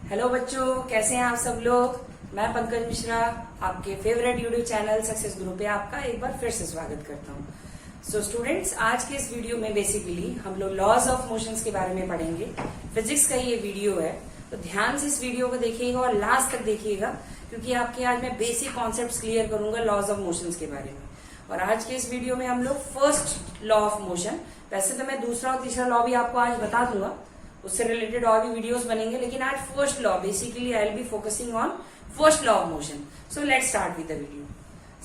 Hello बच्चों, कैसे हैं आप सब लोग। मैं पंकज मिश्रा आपके favourite YouTube channel success group पे आपका एक बार फिर से स्वागत करता हूँ। सो स्टूडेंट्स, आज के इस वीडियो में बेसिकली हम लोग लॉज ऑफ मोशंस के बारे में पढ़ेंगे। फिजिक्स का ये वीडियो है, तो ध्यान से इस वीडियो को देखिएगा और लास्ट तक देखिएगा, क्योंकि आपके आज मैं बेसिक कॉन्सेप्ट क्लियर करूंगा लॉज ऑफ मोशंस के बारे में। और आज के इस वीडियो में हम लोग फर्स्ट लॉ ऑफ मोशन, वैसे तो मैं दूसरा और तीसरा लॉ भी आपको आज बता दूंगा, उससे रिलेटेड और भी वीडियोस बनेंगे, लेकिन आज first law basically I will be focusing on first law of motion. So let's start with the video.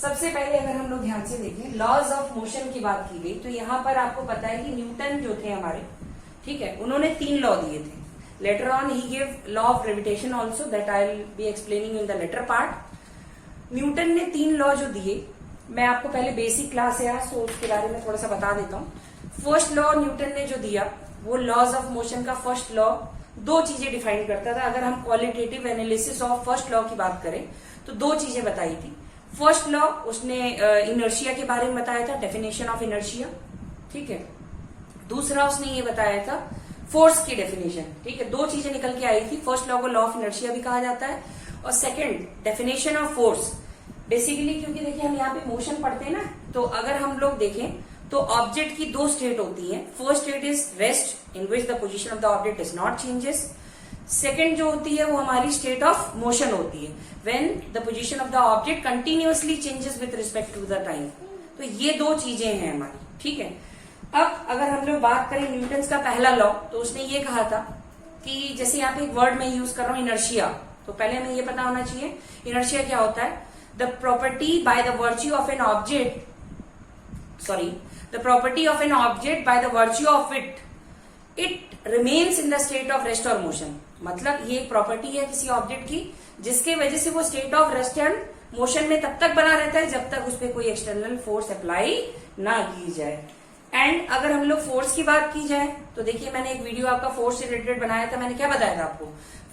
सबसे पहले अगर हम लोग ध्यान से देखें, लॉज ऑफ मोशन की बात की गई तो यहाँ पर आपको पता है कि न्यूटन जो थे हमारे, ठीक है, उन्होंने 3 लॉ दिए थे। Later on he give law of gravitation also, that I will be explaining in the later part. Newton ने 3 लॉ जो दिए, मैं आपको पहले बेसिक क्लास है सो उसके बारे में थोड़ा सा बता देता हूँ। फर्स्ट लॉ न्यूटन ने जो दिया, वो लॉज ऑफ मोशन का फर्स्ट लॉ 2 चीजें डिफाइन करता था। अगर हम qualitative analysis of first law की बात करें तो 2 चीजें बताई थी। फर्स्ट लॉ उसने इनर्शिया के बारे में बताया था, डेफिनेशन ऑफ इनर्शिया, ठीक है। दूसरा उसने ये बताया था फोर्स की डेफिनेशन, ठीक है। 2 चीजें निकल के आई थी। फर्स्ट लॉ को लॉ ऑफ इनर्शिया भी कहा जाता है, और second definition of force. Basically क्योंकि देखिए हम यहाँ पे मोशन पढ़ते हैं ना, तो अगर हम लोग देखें तो ऑब्जेक्ट की 2 स्टेट होती है। First state is rest, in which the position of the object is not changes. Second जो होती है वो हमारी स्टेट ऑफ मोशन होती है, when the position of the object continuously changes with respect to the time. तो ये 2 चीजें हैं हमारी, ठीक है। अब अगर हम लोग बात करें न्यूटन का पहला लॉ, तो उसने ये कहा था कि जैसे यहाँ पे एक वर्ड मैं यूज कर रहा हूँ इनर्शिया, तो पहले हमें ये पता होना चाहिए इनर्शिया क्या होता है। The property by the virtue of an object, the property of an object by the virtue of it remains in the state of rest or motion। मतलब ये एक प्रॉपर्टी है किसी ऑब्जेक्ट की, जिसके वजह से वो state of rest and motion में तब तक बना रहता है जब तक उस पर कोई एक्सटर्नल फोर्स अप्लाई ना की जाए। एंड अगर हम लोग फोर्स की बात की जाए तो देखिए मैंने एक वीडियो आपका फोर्स से रिलेटेड बनाया था। मैंने क्या बताया था आपको,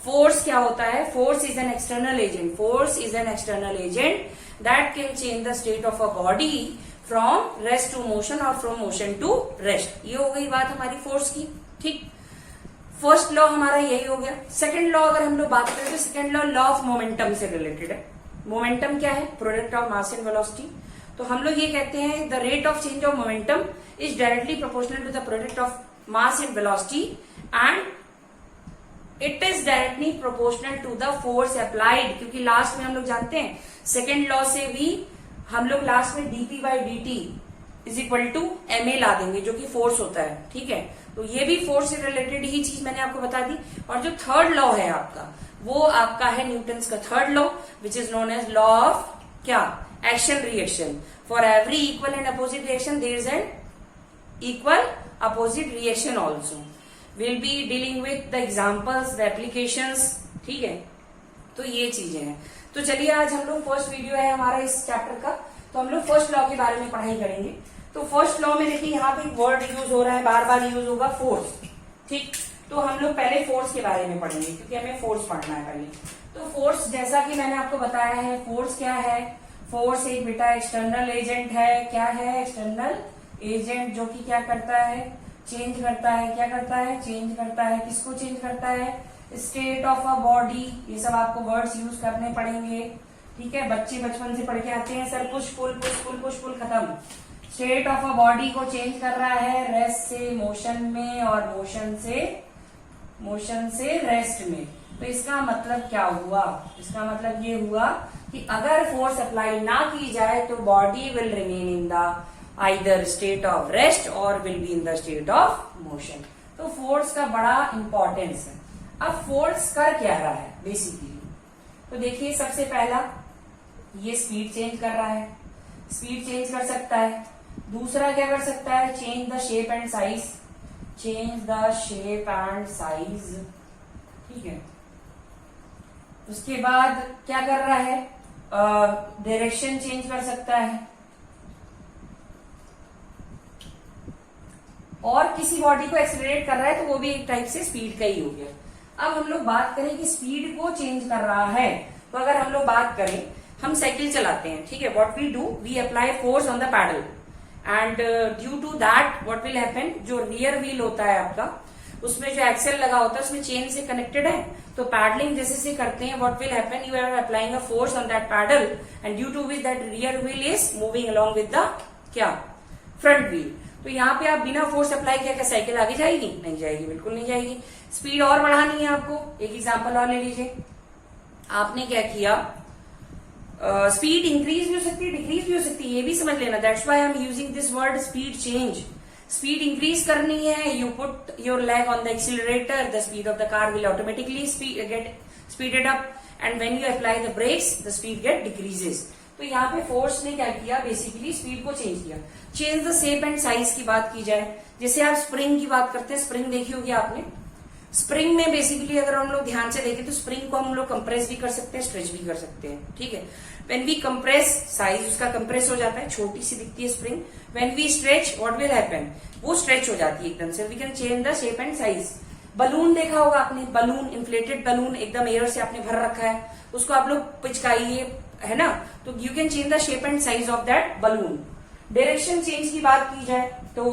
फोर्स क्या होता है। Force is an external agent, force is an external agent that can change the state of a body from rest to motion और फ्रॉम मोशन टू रेस्ट। ये हो गई बात हमारी फोर्स की, ठीक। फर्स्ट लॉ हमारा यही हो गया। सेकंड लॉ अगर हम लोग बात करें तो सेकंड लॉ ऑफ मोमेंटम से रिलेटेड है। मोमेंटम क्या है, product of mass and velocity. तो हम लोग ये कहते हैं the rate of change of momentum is directly proportional to the product of mass and velocity and it is directly proportional to the force applied. क्योंकि last में हम लोग जानते हैं सेकेंड लॉ से भी हम लोग लास्ट में dp by dt is equal to ma ला देंगे, जो कि फोर्स होता है, ठीक है। तो ये भी फोर्स से रिलेटेड ही चीज मैंने आपको बता दी। और जो थर्ड लॉ है आपका, वो आपका है न्यूटन्स का third law, which is known as law of क्या, action reaction. For every equal and opposite reaction there is an equal opposite reaction also. Will be dealing with the examples, the applications, ठीक है। तो ये चीजें हैं। तो चलिए आज हम लोग फर्स्ट वीडियो है हमारा इस चैप्टर का, तो हम लोग फर्स्ट लॉ के बारे में पढ़ाई करेंगे। तो फर्स्ट लॉ में देखिए यहाँ पे एक वर्ड यूज हो रहा है, बार बार यूज होगा, फोर्स, ठीक। तो हम लोग पहले फोर्स के बारे में पढ़ेंगे, क्योंकि हमें फोर्स पढ़ना है पहले। तो फोर्स जैसा कि मैंने आपको बताया है, फोर्स क्या है। फोर्स एक बेटा एक्सटर्नल एजेंट है। क्या है, एक्सटर्नल एजेंट, जो कि क्या करता है, चेंज करता है। क्या करता है, चेंज करता है। किसको चेंज करता है, स्टेट ऑफ अ बॉडी। ये सब आपको वर्ड्स यूज करने पड़ेंगे, ठीक है। बच्चे बचपन से पढ़ के आते हैं, sir push pull push pull push pull खत्म। स्टेट ऑफ अ बॉडी को चेंज कर रहा है रेस्ट से मोशन में और मोशन से रेस्ट में। तो इसका मतलब क्या हुआ, इसका मतलब ये हुआ कि अगर फोर्स अप्लाई ना की जाए तो body will remain in the either state of rest और will be in the state of motion. तो फोर्स का बड़ा इंपॉर्टेंस है। अब फोर्स कर क्या रहा है बेसिकली, तो देखिए सबसे पहला ये स्पीड चेंज कर रहा है, स्पीड चेंज कर सकता है। दूसरा क्या कर सकता है, change the shape and size, change the shape and size, ठीक है। उसके बाद क्या कर रहा है, डायरेक्शन चेंज कर सकता है। और किसी बॉडी को एक्सेलरेट कर रहा है तो वो भी एक टाइप से स्पीड का ही हो गया। अब हम लोग बात करें कि स्पीड को चेंज कर रहा है, तो अगर हम लोग बात करें, हम साइकिल चलाते हैं, ठीक है। What we do, we apply force on the pedal and due to that what will happen, जो रियर व्हील होता है आपका, उसमें जो एक्सेल लगा होता है उसमें चेन से कनेक्टेड है, तो पैडलिंग जैसे से करते हैं, what will happen, you are applying a force on that pedal and due to which that rear wheel is moving along with the क्या, फ्रंट व्हील। तो यहाँ पे आप बिना फोर्स अप्लाई किया क्या साइकिल आगे जाएगी? नहीं जाएगी, बिल्कुल नहीं जाएगी। स्पीड और बढ़ानी है आपको, एक एग्जांपल और ले लीजिए। आपने क्या किया, स्पीड इंक्रीज भी हो सकती है, डिक्रीज भी हो सकती है, ये भी समझ लेना। That's why I am using this word speed change. Speed increase करनी है, you put your leg on the accelerator, the speed of the car will automatically get speeded up and when you apply the brakes the speed get decreases. तो यहाँ पे force ने क्या किया, basically speed को change किया। Change the shape and size की बात की जाए, जैसे आप स्प्रिंग की बात करते हैं, स्प्रिंग देखी होगी आपने। स्प्रिंग में बेसिकली अगर हम लोग ध्यान से देखें तो स्प्रिंग को हम लोग कंप्रेस भी कर सकते हैं, स्ट्रेच भी कर सकते हैं, ठीक है। व्हेन वी कंप्रेस, साइज उसका कंप्रेस हो जाता है, छोटी सी दिखती है spring. When we stretch, what will happen, वो स्ट्रेच हो जाती है एकदम से। We can change the shape and size. Balloon देखा होगा आपने, बलून, इन्फ्लेटेड बलून एकदम एयर से आपने भर रखा है, उसको आप लोग पिचकाइए, है ना, तो you can change the shape and size of that balloon. Direction change की बात की जाए तो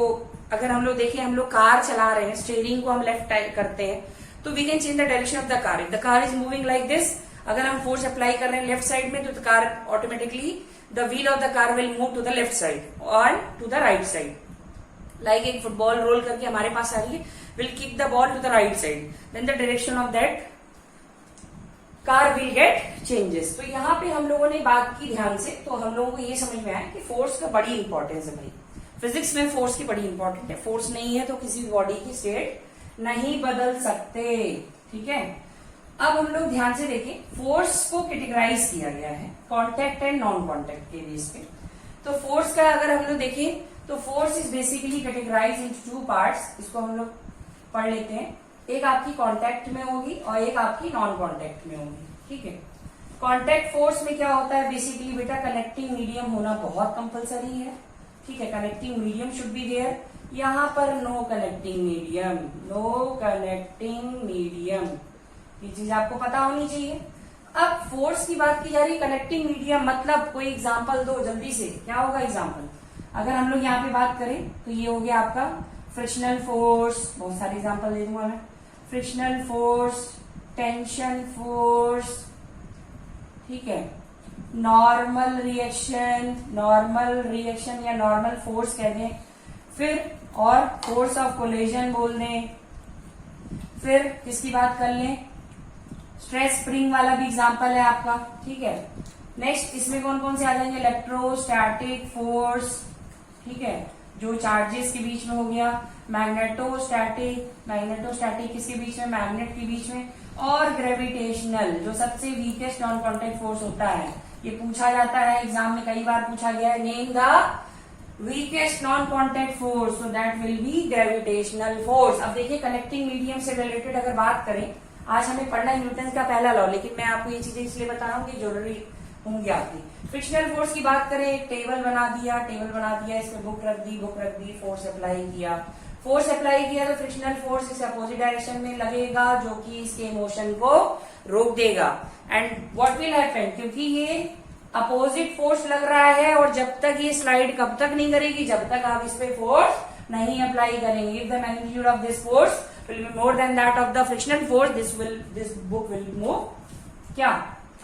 अगर हम लोग देखें, हम लोग कार चला रहे हैं, स्टीयरिंग को हम लेफ्ट करते हैं, तो we can change the direction of the car. If the car is moving like this, अगर हम फोर्स अप्लाई कर रहे हैं लेफ्ट साइड में, तो the car automatically, the wheel of the car will move to the left side और to the right side. Like एक football roll करके हमारे पास आ रही है, will kick the ball to the right side, then the direction of that car will get changes. तो यहाँ पे हम लोगों ने बात की ध्यान से, तो हम लोगों को ये समझ में आया कि फोर्स का बड़ी इंपॉर्टेंस है भाई। फिजिक्स में फोर्स की बड़ी इंपॉर्टेंट है। फोर्स नहीं है तो किसी भी बॉडी की स्टेट नहीं बदल सकते, ठीक है। अब हम लोग ध्यान से देखें, फोर्स को कैटेगराइज किया गया है कांटेक्ट एंड नॉन कांटेक्ट के बेस पे। तो फोर्स का अगर हम लोग देखें तो force is basically categorize into two parts. इसको हम लोग पढ़ लेते हैं, एक आपकी कांटेक्ट में होगी और एक आपकी नॉन कांटेक्ट में होगी, ठीक है। कांटेक्ट फोर्स में क्या होता है, बेसिकली बेटा कनेक्टिंग मीडियम होना बहुत कंपलसरी है, ठीक है। Connecting medium should be there. यहाँ पर no connecting medium, no connecting medium, ये चीज आपको पता होनी चाहिए। अब फोर्स की बात की जा रही है, कनेक्टिंग मीडियम मतलब कोई एग्जांपल दो जल्दी से, क्या होगा एग्जांपल। अगर हम लोग यहाँ पे बात करें तो ये हो गया आपका फ्रिक्शनल फोर्स, बहुत सारे एग्जांपल दे दूंगा मैं। फ्रिक्शनल फोर्स, टेंशन फोर्स, ठीक है, नॉर्मल रिएक्शन या नॉर्मल फोर्स कह दें, फिर और फोर्स ऑफ कोलिजन बोल दें, फिर किसकी बात कर लें, स्ट्रेस स्प्रिंग वाला भी एग्जांपल है आपका, ठीक है। नेक्स्ट इसमें कौन कौन से आ जाएंगे, इलेक्ट्रोस्टैटिक फोर्स, ठीक है, जो चार्जेस के बीच में हो गया, मैग्नेटोस्टैटिक किसके बीच में, मैग्नेट के बीच में, और ग्रेविटेशनल जो सबसे वीकेस्ट नॉन कॉन्टेक्ट फोर्स होता है। ये पूछा जाता है एग्जाम में, कई बार पूछा गया है, name the weakest non contact force, so that will be gravitational force. अब देखिए कनेक्टिंग मीडियम से रिलेटेड अगर बात करें, आज हमें पढ़ना है न्यूटन का पहला लॉ, लेकिन मैं आपको ये चीजें इसलिए बता रहा हूँ कि जरूरी होंगी आपकी। फ्रिक्शनल फोर्स की बात करें, एक टेबल बना दिया, इसमें बुक रख दी, फोर्स अप्लाई किया, तो फ्रिक्शनल फोर्स इस अपोजिट डायरेक्शन में लगेगा जो कि इसके मोशन को रोक देगा। एंड व्हाट विल हैपन, क्योंकि ये अपोजिट फोर्स लग रहा है और जब तक ये स्लाइड कब तक नहीं करेगी, जब तक आप इस पे फोर्स नहीं अप्लाई करेंगे। If the magnitude of this force will be more than that of the frictional force, this book will move क्या,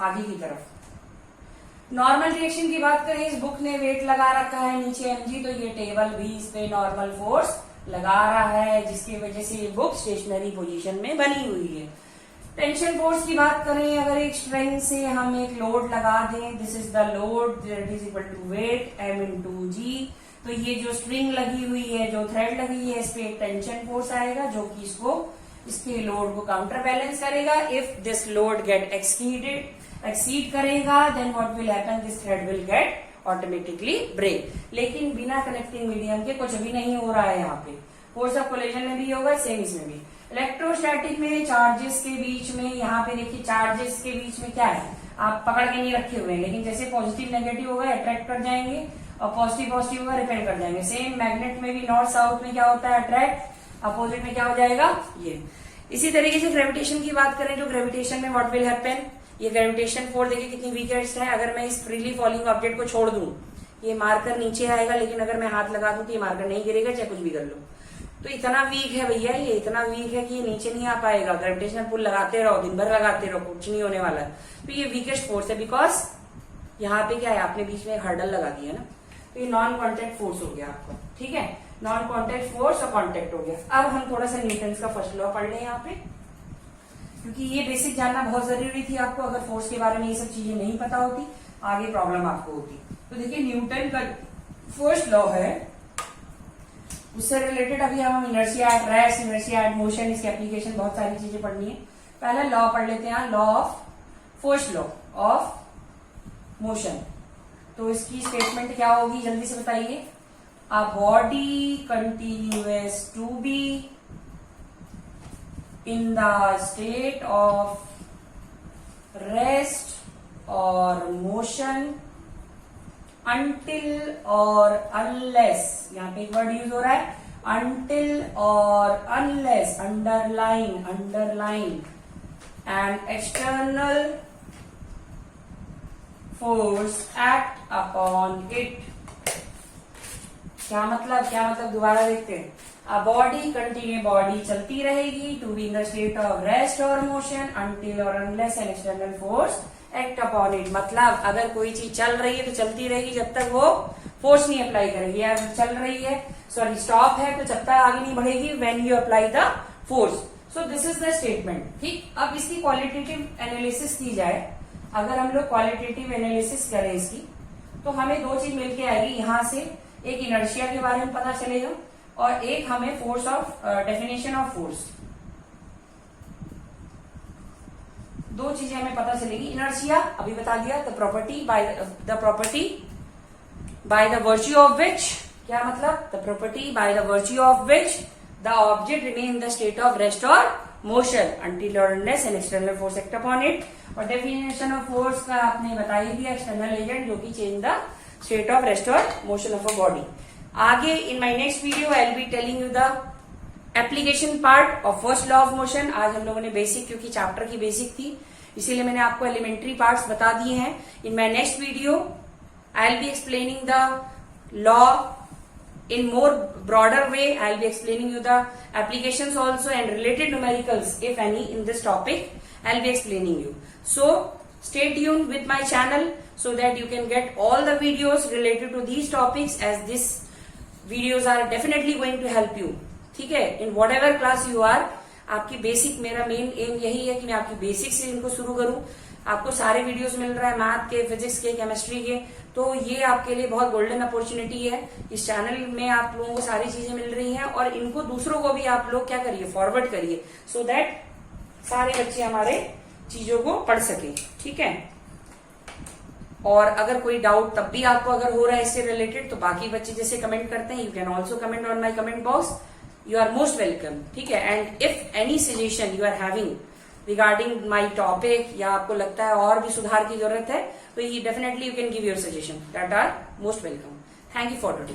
आगे की तरफ। नॉर्मल रिएक्शन की बात करें, इस बुक ने वेट लगा रखा है नीचे mg, तो ये टेबल भी इस पे नॉर्मल फोर्स लगा रहा है, जिसकी वजह से ये बुक स्टेशनरी पोजीशन में बनी हुई है। टेंशन फोर्स की बात करें, अगर एक स्ट्रिंग से हम एक लोड लगा दें, this is the load that is equal to weight m into g, तो ये जो स्ट्रिंग लगी हुई है, जो थ्रेड लगी है, इस पे एक टेंशन फोर्स आएगा जो कि इसको, इसके लोड को काउंटर बैलेंस करेगा। If this load get exceed करेगा, then what will happen, this thread will get automatically break. लेकिन बिना कनेक्टिंग मीडियम के कुछ भी नहीं हो रहा है यहाँ पे। फोर्स ऑफ कोलिजन में भी होगा, सेम इसमें भी। इलेक्ट्रोस्टैटिक में चार्जेस के बीच में, यहाँ पे देखिए चार्जेस के बीच में क्या है, आप पकड़ के नहीं रखे हुए हैं, लेकिन जैसे पॉजिटिव नेगेटिव होगा अट्रैक्ट कर जाएंगे और पॉजिटिव होगा रिपेल कर जाएंगे। सेम मैग्नेट में भी नॉर्थ साउथ में क्या होता है, अट्रैक्ट, अपोजिट में क्या हो जाएगा, ये। इसी तरीके से ग्रेविटेशन की बात करें, जो ग्रेविटेशन में व्हाट विल हैपन, ये ग्रेविटेशन फोर्स देखिए कितनी वीकेस्ट है। अगर मैं इस फ्रीली फॉलिंग ऑब्जेक्ट को छोड़ दूं, ये मार्कर नीचे आएगा, लेकिन अगर मैं हाथ लगा दूं तो ये मार्कर नहीं गिरेगा, चाहे कुछ भी कर लो। तो इतना वीक है भैया, ये इतना वीक है कि ये नीचे नहीं आ पाएगा। ग्रेविटेशनल पुल लगाते रहो, दिन भर लगाते रहो, कुछ नहीं होने वाला। तो ये वीकेस्ट फोर्स है, बिकॉज यहाँ पे क्या है, आपने बीच में एक हर्डल लगा दिया ना, तो ये नॉन कॉन्टेक्ट फोर्स हो गया आपका। ठीक है, नॉन कॉन्टेक्ट फोर्स और कॉन्टेक्ट हो गया। अब हम थोड़ा सा न्यूटन का फर्स्ट लॉ पढ़ लें यहाँ पे, क्योंकि ये बेसिक जानना बहुत जरूरी थी आपको। अगर फोर्स के बारे में ये सब चीजें नहीं पता होती, आगे प्रॉब्लम आपको होती। तो देखिए न्यूटन का फर्स्ट लॉ है, उससे रिलेटेड अभी हम inertia at rest, inertia at motion, इसकी एप्लीकेशन बहुत सारी चीजें पढ़नी है। पहले लॉ पढ़ लेते हैं, law of first law of motion. तो इसकी स्टेटमेंट क्या होगी, जल्दी से बताइए। A body continuous to be in the state of rest और मोशन until or unless, यहाँ पे एक वर्ड यूज हो रहा है, until or unless, underline an external force act upon it। क्या मतलब दोबारा देखते हैं। अ बॉडी कंटिन्यू, बॉडी चलती रहेगी, to be in the state of rest और motion until or unless an external force act upon it. मतलब अगर कोई चीज चल रही है तो चलती रहेगी जब तक वो फोर्स नहीं अप्लाई करेगी। अगर चल रही है, सॉरी स्टॉप है, तो जब तक आगे नहीं बढ़ेगी when you apply the force. So this is the statement. ठीक, अब इसकी क्वालिटेटिव एनालिसिस की जाए, अगर हम लोग क्वालिटेटिव एनालिसिस करें इसकी, तो हमें दो चीज मिलके आएगी। यहां से एक इनर्शिया के बारे में पता चलेगा और एक हमें force of definition of force, दो चीजें हमें पता चलेगी। इनर्शिया अभी बता दिया, the property by the virtue of which, क्या मतलब, the property by the virtue of which the object remain in the state of rest और motion until or unless an external force act upon it। और definition of force का आपने बता ही दिया, external agent जो कि change the state of rest और मोशन ऑफ अ बॉडी। आगे in my next video I will be telling you the application part of first law of motion. आज हम लोगों ने बेसिक, क्योंकि चैप्टर की बेसिक थी इसीलिए मैंने आपको एलिमेंट्री पार्ट्स बता दिए हैं। In my next video I will be explaining the law in more broader way. I'll be explaining you the applications also and related numericals if any in this topic. I'll be explaining you. So stay tuned with my channel so that you can get all the videos related to these topics, as these videos are definitely going to help you. ठीक है, in whatever class you are, आपकी basic, मेरा main M यही है कि मैं आपकी basic से इनको शुरू करूं। आपको सारे वीडियोस मिल रहा है मैथ के, फिजिक्स के, केमिस्ट्री के, तो ये आपके लिए बहुत गोल्डन अपॉर्चुनिटी है। इस चैनल में आप लोगों को सारी चीजें मिल रही हैं और इनको दूसरों को भी आप लोग क्या करिए, फॉरवर्ड करिए, सो दैट सारे बच्चे हमारे चीजों को पढ़ सके। ठीक है, और अगर कोई डाउट तब भी आपको अगर हो रहा है इससे रिलेटेड, तो बाकी बच्चे जैसे कमेंट करते हैं, you can also comment on my comment box. You are most welcome. ठीक है, and if any suggestion you are having regarding my topic, या आपको लगता है और भी सुधार की जरूरत है, तो ये definitely you can give your suggestion, that are most welcome. Thank you for today.